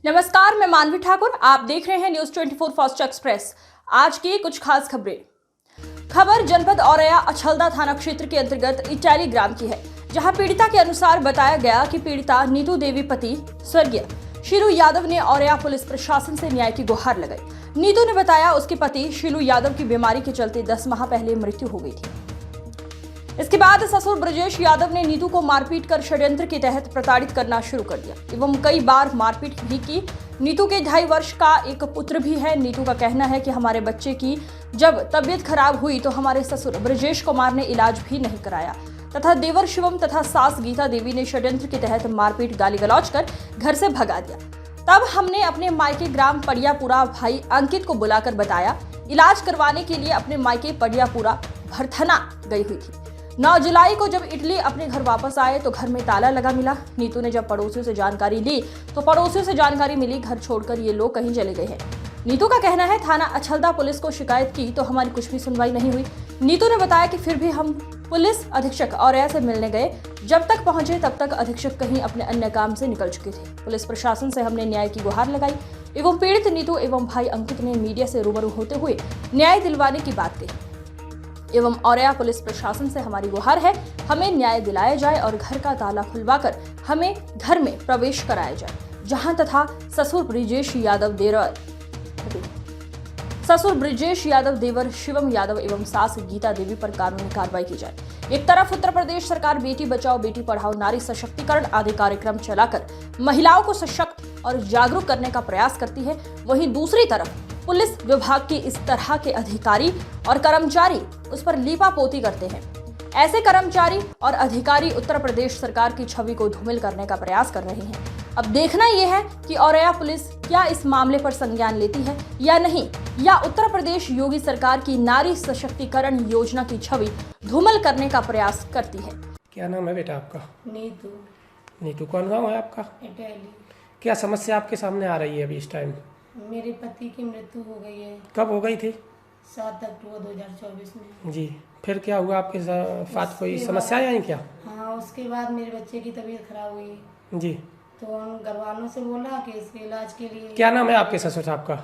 नमस्कार, मैं मानवी ठाकुर। आप देख रहे हैं न्यूज 24 फास्ट एक्सप्रेस। आज की कुछ खास खबरें। खबर जनपद औरैया अछलदा थाना क्षेत्र के अंतर्गत इटैली ग्राम की है, जहां पीड़िता के अनुसार बताया गया कि पीड़िता नीतू देवी पति स्वर्गीय शीलू यादव ने औरैया पुलिस प्रशासन से न्याय की गुहार लगाई। नीतू ने बताया उसके पति शीलू यादव की बीमारी के चलते 10 माह पहले मृत्यु हो गई थी। इसके बाद ससुर ब्रजेश यादव ने नीतू को मारपीट कर षड्यंत्र के तहत प्रताड़ित करना शुरू कर दिया एवं कई बार मारपीट भी की। नीतू के 2.5 वर्ष का एक पुत्र भी है। नीतू का कहना है कि हमारे बच्चे की जब तबीयत खराब हुई तो हमारे ससुर ब्रजेश कुमार ने इलाज भी नहीं कराया तथा देवर शिवम तथा सास गीता देवी ने षड्यंत्र के तहत मारपीट गाली गलौज कर घर से भगा दिया। तब हमने अपने मायके ग्राम पड़ियापुरा भाई अंकित को बुलाकर बताया। इलाज करवाने के लिए अपने मायके पड़ियापुरा भरथना गई हुई थी। 9 जुलाई को जब इटली अपने घर वापस आए तो घर में ताला लगा मिला। नीतू ने जब पड़ोसियों से जानकारी ली तो पड़ोसियों से जानकारी मिली घर छोड़कर ये लोग कहीं चले गए हैं। नीतू का कहना है थाना अछलदा पुलिस को शिकायत की तो हमारी कुछ भी सुनवाई नहीं हुई। नीतू ने बताया कि फिर भी हम पुलिस अधीक्षक औरैया से मिलने गए। जब तक पहुंचे तब तक अधीक्षक कहीं अपने अन्य काम से निकल चुके थे। पुलिस प्रशासन से हमने न्याय की गुहार लगाई एवं पीड़ित नीतू एवं भाई अंकित ने मीडिया से रूबरू होते हुए न्याय दिलवाने की बात कही एवं औरैया पुलिस प्रशासन से हमारी गुहार है, हमें न्याय दिलाया जाए और घर का ताला खुलवाकर हमें घर में प्रवेश कराया जाए, जहां तथा ससुर ब्रजेश यादव देवर शिवम यादव एवं सास गीता देवी पर कानूनी कार्रवाई की जाए। एक तरफ उत्तर प्रदेश सरकार बेटी बचाओ बेटी पढ़ाओ नारी सशक्तिकरण आदि कार्यक्रम चलाकर महिलाओं को सशक्त और जागरूक करने का प्रयास करती है, वहीं दूसरी तरफ पुलिस विभाग के इस तरह के अधिकारी और कर्मचारी उस पर लीपापोती करते हैं। ऐसे कर्मचारी और अधिकारी उत्तर प्रदेश सरकार की छवि को धूमिल करने का प्रयास कर रहे हैं। अब देखना यह है कि औरैया पुलिस क्या इस मामले पर संज्ञान लेती है या नहीं, या उत्तर प्रदेश योगी सरकार की नारी सशक्तिकरण योजना की छवि धूमिल करने का प्रयास करती है। क्या नाम है बेटा आपका? नीतू। नीतू। कौन गाँव है आपका? इटैली। क्या समस्या आपके सामने आ रही है अभी इस टाइम? मेरे पति की मृत्यु हो गई है। कब हो गई थी? 7 अक्टूबर 2024 में। जी, फिर क्या हुआ आपके साथ? कोई समस्या आई क्या? हाँ, उसके बाद मेरे बच्चे की तबीयत खराब हुई जी, तो हम घर वालों से बोला कि इसके इलाज के लिए। क्या नाम है आपके ससुर साहब का?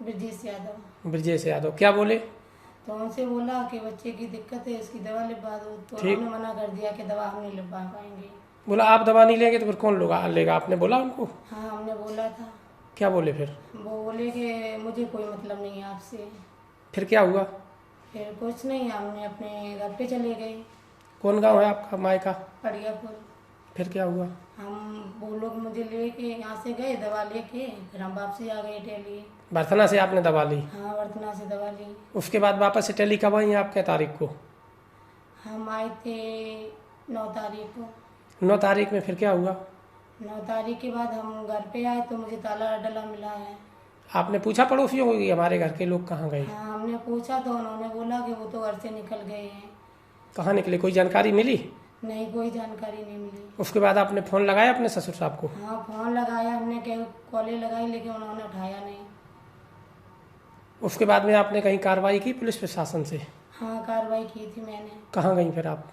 ब्रजेश यादव। ब्रजेश यादव। क्या बोले? तो उनसे बोला कि बच्चे की दिक्कत है, इसकी दवा लिखवा दो, तो उन्होंने मना कर दिया कि दवा हम नहीं लिखवा पाएंगे। बोला आप दवा नहीं लेंगे तो फिर कौन लेगा? आपने बोला उनको? हाँ, हमने बोला था। क्या बोले फिर? वो बोले कि मुझे कोई मतलब नहीं है आपसे। फिर क्या हुआ? फिर कुछ नहीं, हमने अपने घर पे चले गए। कौन गाँव है आपका मायका? पड़ियापुर। फिर क्या हुआ? वो लोग मुझे लेके यहाँ से गए दवा लेके, फिर हम वापसी आ गए इटली। बर्थना से आपने दवा ली? हाँ, वर्तना से दवा ली। उसके बाद वापस इटली कब आई आप? क्या तारीख को? हम आए थे 9 तारीख को। 9 तारीख में फिर क्या हुआ? 9 तारीख के बाद हम घर पे आए तो मुझे ताला डला मिला है। आपने पूछा पड़ोसियों को कि हमारे घर के लोग कहाँ गए? हाँ, हमने पूछा तो उन्होंने बोला कि वो तो घर से निकल गए हैं। कहाँ निकले? कोई जानकारी मिली? नहीं, कोई जानकारी नहीं मिली। उसके बाद आपने फोन लगाया अपने ससुर साहब को? हाँ, फोन लगाया हमने, कॉलें लगाई, लेकिन उन्होंने उठाया नहीं। उसके बाद में आपने कहीं कार्रवाई की पुलिस प्रशासन से? हाँ, कार्रवाई की थी मैंने। कहाँ गई फिर आप?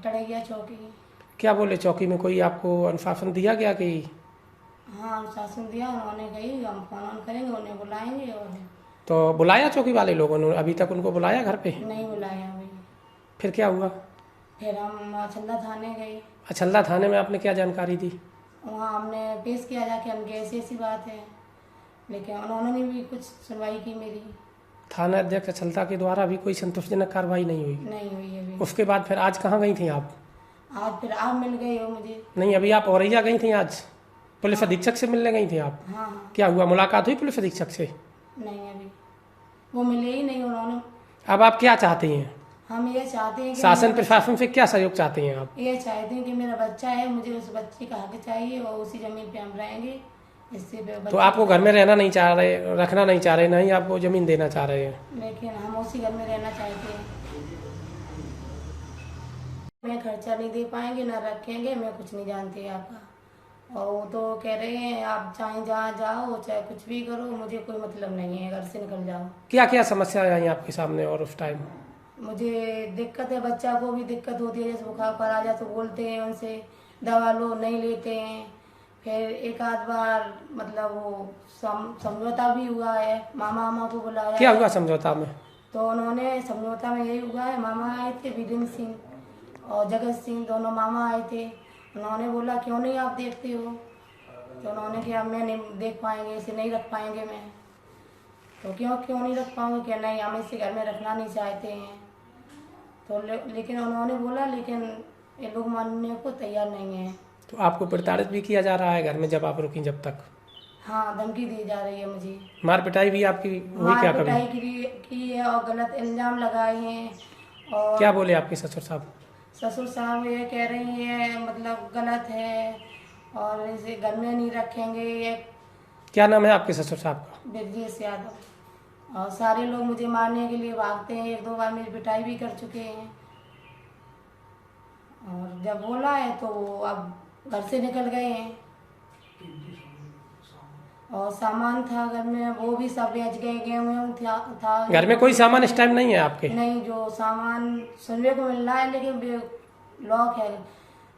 टड़ैया चौकी। क्या बोले चौकी में? कोई आपको अनुशासन दिया गया कि? हाँ, अनुशासन दिया, उन्होंने कही हम फोन करेंगे, उन्हें बुलाएंगे। और तो बुलाया चौकी वाले लोगों ने? अभी तक उनको बुलाया घर पे? नहीं बुलाया अभी। फिर क्या हुआ? फिर हम अछलदा थाने गए। अछलदा थाने में आपने क्या जानकारी दी? वहाँ हमने पेश किया जाके हम ऐसी ऐसी बात है, लेकिन उन्होंने भी कुछ सुनवाई की मेरी। थाना अध्यक्ष अछलदा के द्वारा भी कोई संतोषजनक कार्रवाई नहीं हुई? नहीं हुई अभी। उसके बाद फिर आज कहाँ गई थी आप? आज फिर आप मिल गए हो मुझे। नहीं, अभी आप औरैया गई थी आज? पुलिस अधीक्षक से मिलने गई थी आप? हाँ हाँ। क्या हुआ? मुलाकात हुई पुलिस अधीक्षक से? नहीं, अभी वो मिले ही नहीं उन्होंने। अब आप क्या चाहते हैं? हम ये चाहते हैं कि शासन प्रशासन से क्या सहयोग चाहते हैं आप? ये चाहते हैं कि मेरा बच्चा है, मुझे उस बच्चे का हक चाहिए और उसी जमीन पे हम रहेंगे। इससे तो आपको घर में रहना नहीं चाह रहे, रखना नहीं चाह रहे, नहीं आपको जमीन देना चाह रहे हैं? लेकिन हम उसी घर में रहना चाहते हैं। मैं खर्चा नहीं दे पाएंगे, ना रखेंगे, मैं कुछ नहीं जानती आपका। और वो तो कह रहे हैं आप चाहे जहाँ जाओ चाहे कुछ भी करो, मुझे कोई मतलब नहीं है, घर से निकल जाओ। क्या क्या समस्या आई आपके सामने? और उस टाइम मुझे दिक्कत है, बच्चा को भी दिक्कत होती है, जैसे बुखार आ जाए तो बोलते हैं उनसे दवा लो, नहीं लेते हैं। फिर एक आध बार मतलब वो समझौता भी हुआ है, मामा को बुलाया। क्या हुआ समझौता में? तो उन्होंने समझौता में यही हुआ है, मामा आए थे वीरेंद्र सिंह और जगत सिंह, दोनों मामा आए थे। उन्होंने बोला क्यों नहीं आप देखते हो, तो उन्होंने कहा मैं नहीं देख पाएंगे, इसे नहीं रख पाएंगे मैं। तो क्यों नहीं रख पाऊंगे, क्या नहीं हम इसे घर में रखना नहीं चाहते हैं। तो लेकिन उन्होंने बोला, लेकिन ये लोग मानने को तैयार नहीं है। तो आपको प्रताड़ित भी किया जा रहा है घर में जब आप रुकी जब तक? हाँ, धमकी दी जा रही है मुझे। मार पिटाई भी आपकी हुई क्या कभी? मार पिटाई की है और गलत इल्जाम लगाए हैं। और क्या बोले आपके ससुर साहब? ससुर साहब ये कह रही है मतलब गलत है और इसे घर में नहीं रखेंगे। ये क्या नाम है आपके ससुर साहब का? ब्रजेश यादव। और सारे लोग मुझे मारने के लिए भागते हैं, एक दो बार मेरी पिटाई भी कर चुके हैं। और जब बोला है तो अब घर से निकल गए हैं। और सामान था घर में वो भी सब बेच गए, गेहूँ था। घर में कोई सामान इस टाइम नहीं है आपके? नहीं, जो सामान सुनने को मिल रहा है लेकिन लॉक है,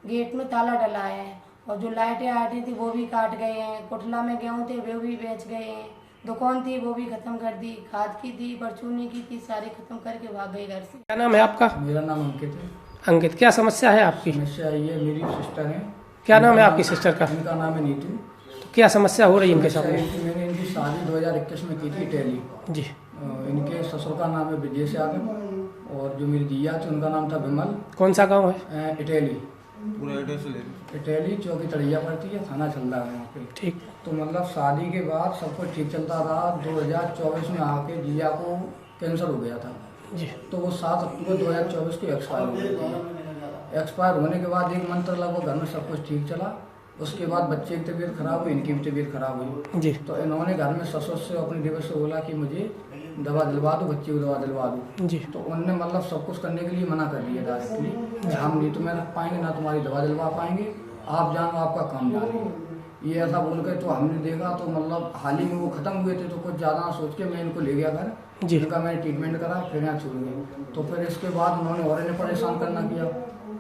गेट में ताला डला है। और जो लाइटें आती थी वो भी काट गए हैं। कोठला में गेहूँ थे वो भी बेच गए हैं। दुकान थी वो भी खत्म कर दी, खाद की थी, परचूनी की थी, सारे खत्म करके भाग गए घर से। क्या नाम है आपका? मेरा नाम अंकित है। अंकित, क्या समस्या है आपकी? समस्या ये मेरी सिस्टर है। क्या नाम है आपकी सिस्टर का? इनका नाम है नीतू। क्या समस्या हो रही है इनके साथ समस्या में? है कि मैंने इनकी शादी 2021 में की थी इटली। जी। इनके ससुर का नाम है ब्रजेश यादव और जो मेरी जिया थी उनका नाम था विमल। कौन सा गांव है? इटली। इटली चौकी तड़िया पड़ती है, थाना चलता है वहाँ पे। ठीक। तो मतलब शादी के बाद सब कुछ ठीक चलता रहा। 2024 में आके जिया को कैंसर हो गया था। जी। तो वो 7 अक्टूबर 2024 को एक्सपायर हो गई थी। एक्सपायर होने के बाद 1 मंथ लगभग घर में सब कुछ ठीक चला। उसके बाद बच्चे की तबीयत खराब हुई, इनकी भी तबीयत खराब हुई। जी। तो इन्होंने घर में ससुर से अपने देवर से बोला कि मुझे दवा दिलवा दो, बच्चे को दवा दिलवा दो। जी। तो उनने मतलब सब कुछ करने के लिए मना कर दिया डायरेक्टली, हम नहीं तुम्हें रख पाएंगे ना तुम्हारी दवा दिलवा पाएंगे, आप जानो आपका काम जाने। ये ऐसा बोल के तो हमने देखा तो मतलब हाल ही में वो खत्म हुए थे। तो कुछ ज़्यादा सोच के मैं इनको ले गया घर। जी। इनका मैंने ट्रीटमेंट करा, फिर यहाँ छोड़ गए। तो फिर इसके बाद उन्होंने और इन्हें परेशान करना किया,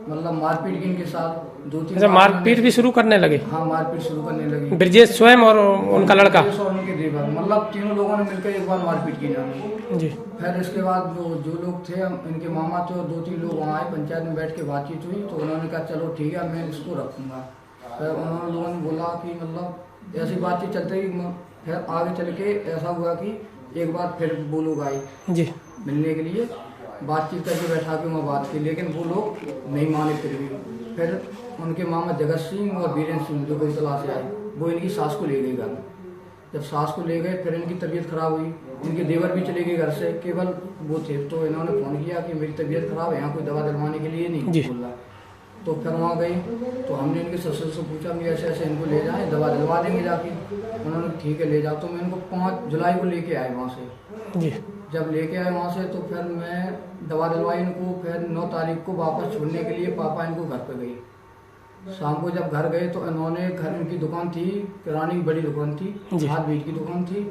मतलब मारपीट की इनके साथ 2-3 अच्छा, मारपीट भी शुरू करने लगे? हाँ, मारपीट शुरू करने लगी। ब्रजेश स्वयं और उनका लड़का? ब्रजेश और उनके देवर, मतलब तीनों लोगों ने मिलकर एक बार मारपीट की इन्होंने। जी। फिर इसके बाद जो लोग थे इनके मामा थे और 2-3 लोग वहाँ आए, पंचायत में बैठ के बातचीत हुई। तो उन्होंने कहा चलो ठीक है मैं इसको रखूँगा। फिर उन्होंने लोगों ने बोला कि मतलब ऐसी बातचीत चलते ही फिर आगे चल के ऐसा हुआ कि एक बार फिर वो लोग आए जी मिलने के लिए, बातचीत करके बैठा के वहाँ बात की, लेकिन वो लोग नहीं माने। फिर उनके मामा जगत सिंह और वीरेंद्र सिंह जो कोतला से आए, वो इनकी सास को ले गए घर। जब सास को ले गए फिर इनकी तबीयत खराब हुई, इनके देवर भी चले गए घर से, केवल वो थे। तो इन्होंने फ़ोन किया कि मेरी तबीयत खराब है, यहाँ कोई दवा दिलवाने के लिए नहीं बोल रहा। तो फिर वहाँ गई तो हमने इनके ससुर से पूछा कि ऐसे ऐसे इनको ले जाएं, दवा दिलवा देंगे जाके। उन्होंने ठीक है ले जाओ। तो मैं इनको 5 जुलाई को लेके आए वहाँ से। जी। जब लेके आए वहाँ से तो फिर मैं दवा दिलवाई इनको। फिर 9 तारीख को वापस छोड़ने के लिए पापा इनको घर पे गई। शाम को जब घर गए तो इन्होंने घर इनकी दुकान थी, किराने की बड़ी दुकान थी, हाथ बीज की दुकान थी।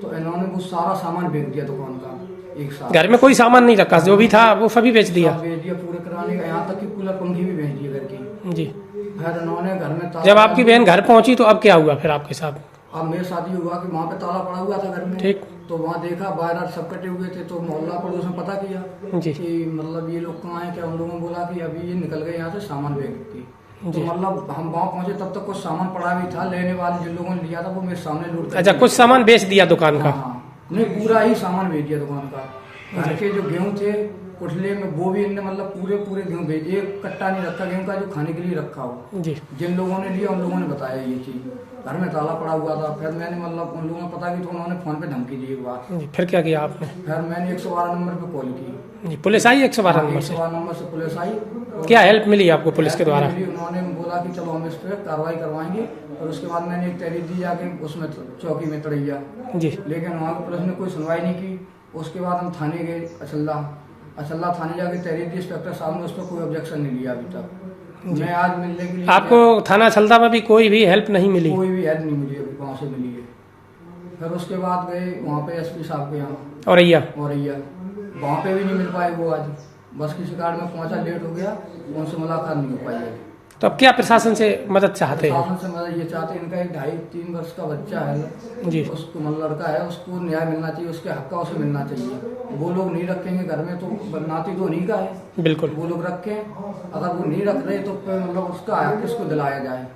तो इन्होंने वो सारा सामान बेच दिया दुकान का एक साथ। घर में कोई सामान नहीं रखा, जो भी था वो सभी बेच दिया? बेच दिया पूरे किराने का, यहाँ तक कि कूलर पंखी भी बेच दिए घर की। जी। फिर इन्होंने घर में जब आपकी बहन घर पहुंची तो अब क्या हुआ फिर आपके साथ? अब मेरे साथ ही हुआ कि वहाँ पे ताला पड़ा हुआ था घर में। ठीक। तो वहाँ देखा बाहर सब कटे हुए थे। तो मोहल्ला पड़ोस में पता किया जी। कि मतलब ये लोग कहाँ हैं क्या। उन लोगों ने बोला कि अभी ये निकल गए यहाँ से सामान बेच के। तो मतलब हम वहाँ पहुँचे तब तक कुछ सामान पड़ा भी था। लेने वाले जिन लोगों ने लिया था वो मेरे सामने लूट। अच्छा, कुछ सामान बेच दिया दुकान का? हाँ, नहीं पूरा ही सामान बेच दिया दुकान का। घर के जो गेहूँ थे कुठले में वो भी इनने मतलब पूरे गेहूँ बेच दिए। एक कट्टा नहीं रखा गेहूँ का जो खाने के लिए रखा हो। जी। जिन लोगों ने लिया उन लोगों ने बताया ये चीज़। घर में ताला पड़ा हुआ था। फिर मैंने मतलब उन लोगों ने पता की तो उन्होंने फ़ोन पे धमकी दी एक बार। जी। फिर क्या किया आपने? फिर मैंने 112 नंबर पे कॉल की। जी। पुलिस आई 112 नंबर से? 112 नंबर से पुलिस आई। क्या हेल्प मिली आपको पुलिस के द्वारा? उन्होंने बोला कि चलो हम इस पर कार्रवाई करवाएंगे। और उसके बाद मैंने एक तहरीर दी जाके उसमें चौकी में तड़ैया। जी। लेकिन वहाँ की पुलिस ने कोई सुनवाई नहीं की। उसके बाद हम थाने गए असल्ला थाने जाके तहरीर दी। इंस्पेक्टर साहब ने उस पर कोई ऑब्जेक्शन नहीं लिया अभी तक। मैं आज मिलने के लिए आपको थाना छलदा में भी कोई भी हेल्प नहीं मिली? कोई भी हेल्प नहीं मिली अभी वहाँ से मिली है। फिर उसके बाद गए वहाँ पे एसपी साहब के यहाँ औरैया, वहाँ पे भी नहीं मिल पाए वो। आज बस किसी कार्ड में पहुँचा, लेट हो गया, उनसे मुलाकात नहीं हो पाई है। तो अब क्या प्रशासन से मदद चाहते हैं? प्रशासन से मदद ये चाहते हैं, इनका एक 2.5-3 वर्ष का बच्चा है जी। उसको मतलब लड़का है, उसको न्याय मिलना चाहिए, उसके हक का उसे मिलना चाहिए। वो लोग नहीं रखेंगे घर में तो नाती तो उन्हीं का है, बिल्कुल। वो लोग रखें, अगर वो नहीं रख रहे तो फिर मतलब उसका हक किसको दिलाया जाए।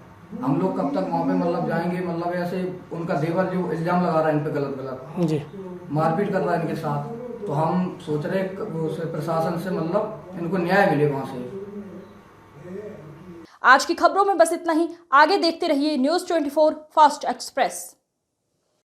हम लोग कब तक वहाँ पे मतलब जाएंगे, मतलब ऐसे उनका देवर जो इल्जाम लगा रहा है इन पे गलत जी। मारपीट कर रहा है इनके साथ, तो हम सोच रहे प्रशासन से मतलब इनको न्याय मिले वहाँ से। आज की खबरों में बस इतना ही। आगे देखते रहिए न्यूज़ 24 फास्ट एक्सप्रेस।